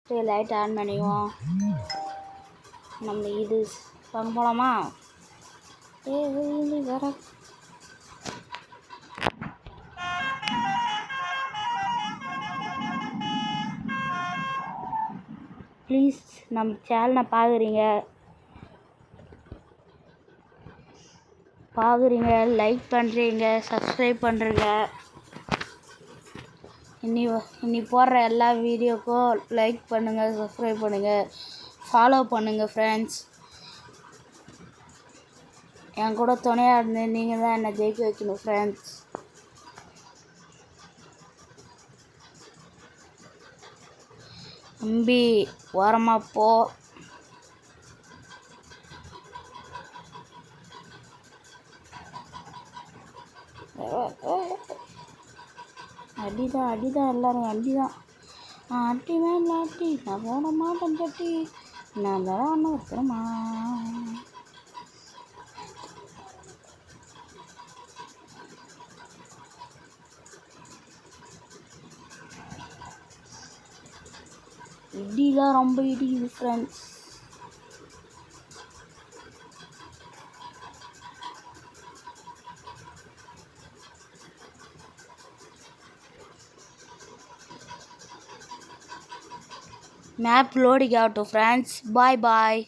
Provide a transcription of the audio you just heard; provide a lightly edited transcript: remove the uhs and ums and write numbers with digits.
Light on பண்ணிக்குவோம். நம்ம இது வாங்க போகலாமா? வர ப்ளீஸ் நம்ம சேனலை பார்க்குறீங்க, லைக் பண்ணுறீங்க, சப்ஸ்கிரைப் பண்ணுறீங்க. இன்னி போடுற எல்லா வீடியோக்கும் லைக் பண்ணுங்கள், சப்ஸ்கிரைப் பண்ணுங்கள், ஃபாலோ பண்ணுங்கள் ஃப்ரெண்ட்ஸ். என் கூட துணையாக இருந்து நீங்கள் தான் என்னை ஜெயிக்க வைக்கணும் ஃப்ரெண்ட்ஸ். தம்பி ஓரமாக போ. அடிதான் எல்லாரும் அடிதான். அடி மேல அடி, நான் போட மாட்டேன் சட்டி, நான் தான் ஒன்று வைக்கிறேம்மா. இடிலாம் ரொம்ப இடிக்குது friends. Map loading out to friends. Bye bye.